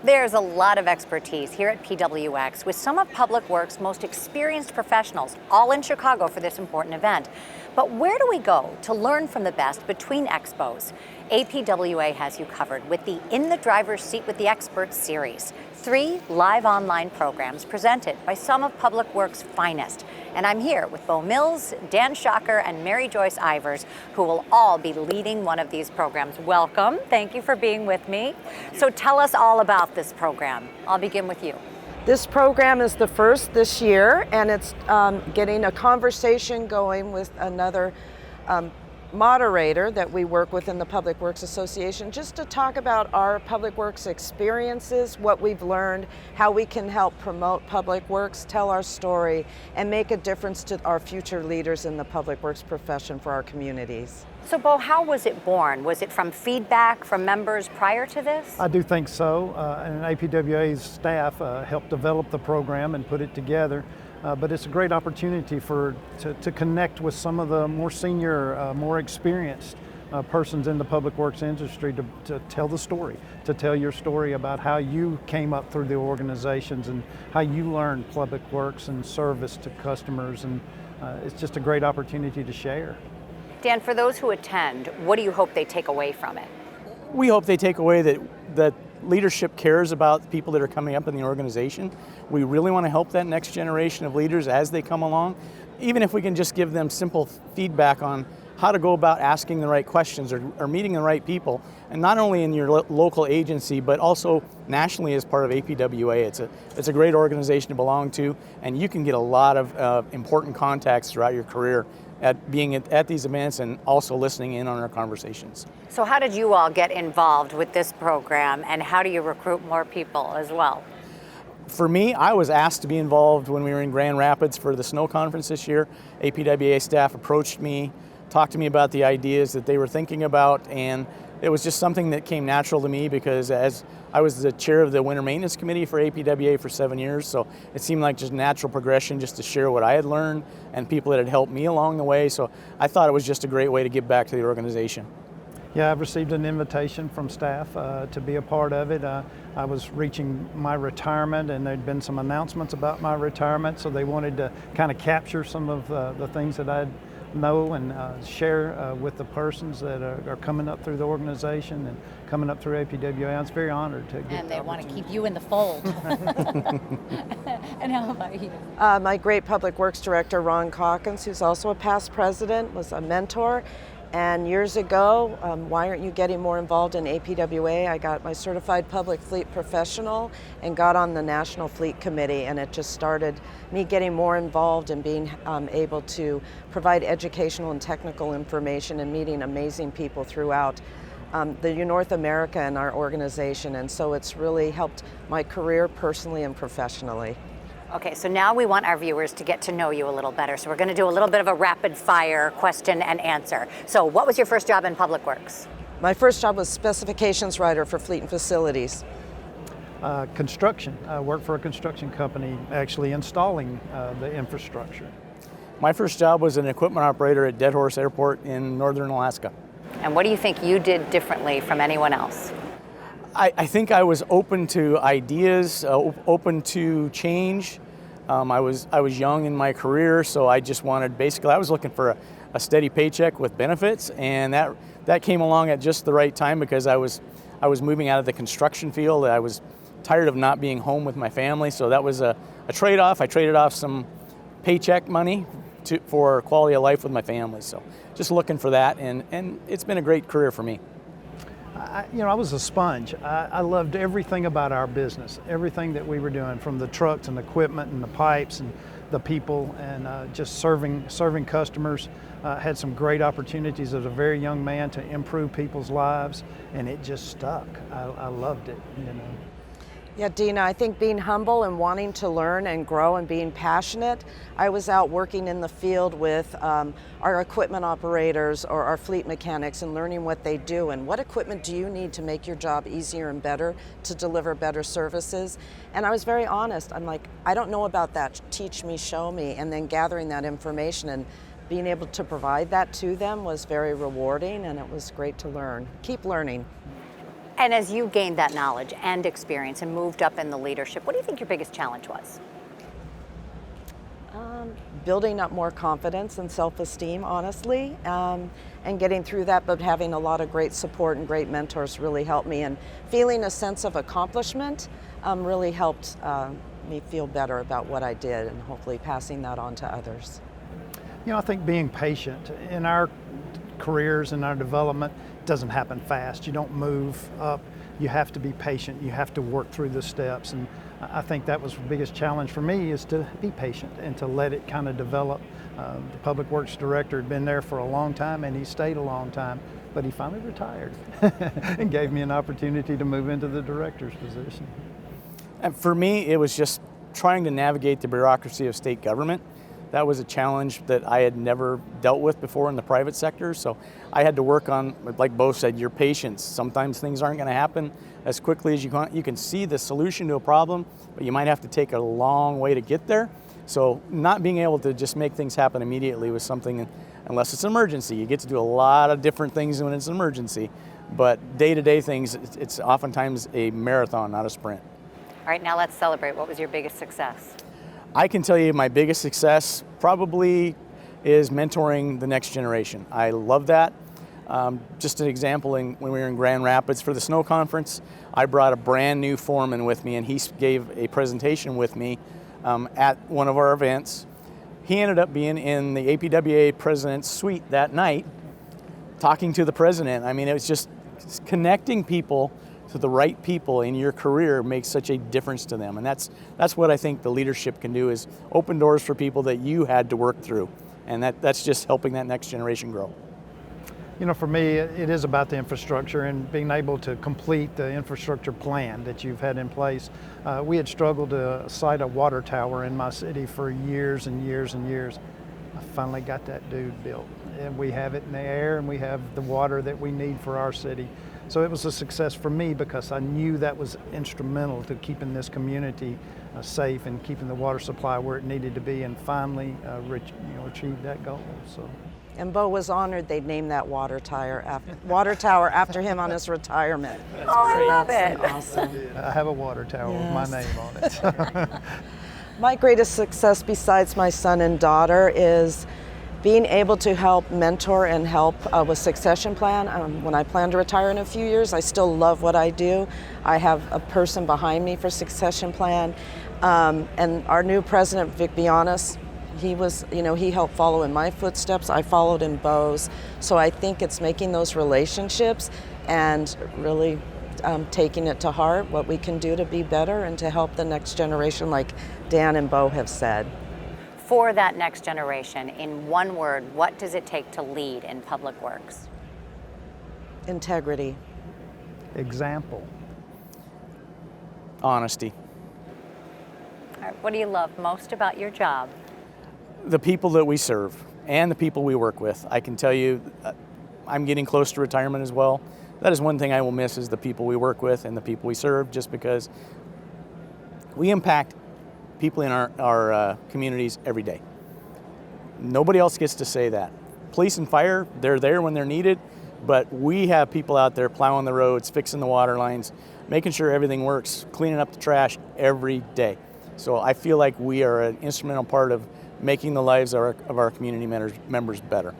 There's a lot of expertise here at PWX with some of Public Works' most experienced professionals, all in Chicago for this important event. But where do we go to learn from the best between Expos? APWA has you covered with the In the Driver's Seat with the Experts series, 3 live online programs presented by some of Public Works' finest. And I'm here with Bo Mills, Dan Schacher, and Mary Joyce Ivers, who will all be leading one of these programs. Welcome. Thank you for being with me. So tell us all about this program. I'll begin with you. This program is the first this year, and it's getting a conversation going with another moderator that we work with in the Public Works Association, just to talk about our Public Works experiences, what we've learned, how we can help promote Public Works, tell our story, and make a difference to our future leaders in the Public Works profession for our communities. So Bo, how was it born? Was it from feedback from members prior to this? I do think so, and APWA's staff helped develop the program and put it together. But it's a great opportunity to connect with some of the more senior, more experienced persons in the public works industry to tell the story, to tell your story about how you came up through the organizations and how you learned public works and service to customers, and it's just a great opportunity to share. Dan, for those who attend, what do you hope they take away from it? We hope they take away that leadership cares about the people that are coming up in the organization. We really want to help that next generation of leaders as they come along, even if we can just give them simple feedback on how to go about asking the right questions or meeting the right people, and not only in your local agency, but also nationally as part of APWA. It's a great organization to belong to, and you can get a lot of important contacts throughout your career at being at these events and also listening in on our conversations. So how did you all get involved with this program, and how do you recruit more people as well? For me, I was asked to be involved when we were in Grand Rapids for the snow conference this year. APWA staff approached me, talked to me about the ideas that they were thinking about, and it was just something that came natural to me because as I was the chair of the Winter Maintenance Committee for APWA for 7 years, so it seemed like just natural progression just to share what I had learned and people that had helped me along the way. So I thought it was just a great way to give back to the organization. Yeah, I've received an invitation from staff to be a part of it. I was reaching my retirement, and there'd been some announcements about my retirement, so they wanted to kind of capture some of the things that I know and share with the persons that are coming up through the organization and coming up through APWA. I was very honored to get And they want to keep you in the fold. And how about you? My great Public Works Director, Ron Calkins, who's also a past president, was a mentor. And years ago, why aren't you getting more involved in APWA? I got my certified public fleet professional and got on the National Fleet Committee, and it just started me getting more involved and being able to provide educational and technical information and meeting amazing people throughout North America and our organization. And so it's really helped my career personally and professionally. Okay, so now we want our viewers to get to know you a little better. So we're going to do a little bit of a rapid fire question and answer. So what was your first job in Public Works? My first job was specifications writer for Fleet and Facilities. Construction. I worked for a construction company actually installing the infrastructure. My first job was an equipment operator at Dead Horse Airport in northern Alaska. And what do you think you did differently from anyone else? I think I was open to ideas, open to change. I was young in my career, so I just wanted, basically, I was looking for a steady paycheck with benefits, and that came along at just the right time because I was moving out of the construction field. I was tired of not being home with my family, so that was a trade-off. I traded off some paycheck money for quality of life with my family, so just looking for that, and it's been a great career for me. I was a sponge. I loved everything about our business, everything that we were doing, from the trucks and the equipment and the pipes and the people, and just serving customers. Had some great opportunities as a very young man to improve people's lives, and it just stuck. I loved it, Yeah, Dina, I think being humble and wanting to learn and grow and being passionate. I was out working in the field with our equipment operators or our fleet mechanics and learning what they do and what equipment do you need to make your job easier and better to deliver better services. And I was very honest. I'm like, I don't know about that. Teach me, show me. And then gathering that information and being able to provide that to them was very rewarding, and it was great to learn. Keep learning. And as you gained that knowledge and experience and moved up in the leadership, what do you think your biggest challenge was? Building up more confidence and self-esteem, honestly, and getting through that, but having a lot of great support and great mentors really helped me, and feeling a sense of accomplishment really helped me feel better about what I did, and hopefully passing that on to others. You know, I think being patient in our careers and our development doesn't happen fast. You don't move up. You have to be patient. You have to work through the steps. And I think that was the biggest challenge for me, is to be patient and to let it kind of develop. The Public Works Director had been there for a long time, and he stayed a long time, but he finally retired and gave me an opportunity to move into the director's position. And for me, it was just trying to navigate the bureaucracy of state government. That was a challenge that I had never dealt with before in the private sector. So I had to work on, like Bo said, your patience. Sometimes things aren't going to happen as quickly as you want. You can see the solution to a problem, but you might have to take a long way to get there. So not being able to just make things happen immediately was something, unless it's an emergency. You get to do a lot of different things when it's an emergency, but day-to-day things, it's oftentimes a marathon, not a sprint. All right, now let's celebrate. What was your biggest success? I can tell you my biggest success probably is mentoring the next generation. I love that. Just an example, when we were in Grand Rapids for the snow conference, I brought a brand new foreman with me, and he gave a presentation with me at one of our events. He ended up being in the APWA president's suite that night, talking to the president. I mean, it was just connecting people to the right people in your career makes such a difference to them. And that's what I think the leadership can do, is open doors for people that you had to work through. And that's just helping that next generation grow. You know, for me, it is about the infrastructure and being able to complete the infrastructure plan that you've had in place. We had struggled to site a water tower in my city for years and years and years. I finally got that dude built, and we have it in the air, and we have the water that we need for our city. So it was a success for me, because I knew that was instrumental to keeping this community safe and keeping the water supply where it needed to be, and finally achieved that goal. So. And Bo was honored they'd named that water tower after him on his retirement. Oh, I love That's it. awesome. I have a water tower with my name on it. My greatest success, besides my son and daughter, is being able to help mentor and help with succession plan. When I plan to retire in a few years, I still love what I do. I have a person behind me for succession plan. And our new president, Vic Bianis, he helped follow in my footsteps. I followed in Bo's. So I think it's making those relationships and really taking it to heart, what we can do to be better and to help the next generation, like Dan and Bo have said. For that next generation, in one word, what does it take to lead in public works? Integrity. Example. Honesty. All right, what do you love most about your job? The people that we serve and the people we work with. I can tell you, I'm getting close to retirement as well. That is one thing I will miss, is the people we work with and the people we serve, just because we impact people in our communities every day. Nobody else gets to say that. Police and fire, they're there when they're needed, but we have people out there plowing the roads, fixing the water lines, making sure everything works, cleaning up the trash every day. So I feel like we are an instrumental part of making the lives of our community members better.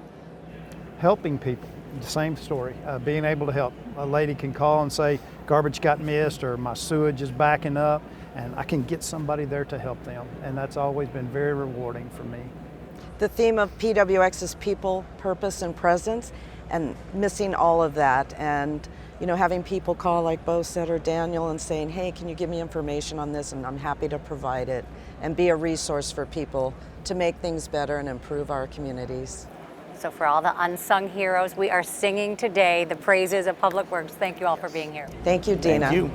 Helping people, the same story. Being able to help. A lady can call and say, garbage got missed, or my sewage is backing up, and I can get somebody there to help them. And that's always been very rewarding for me. The theme of PWX is people, purpose, and presence, and missing all of that. And having people call, like Bo said, or Daniel, and saying, hey, can you give me information on this? And I'm happy to provide it and be a resource for people to make things better and improve our communities. So for all the unsung heroes, we are singing today the praises of Public Works. Thank you all for being here. Thank you, Dina. Thank you.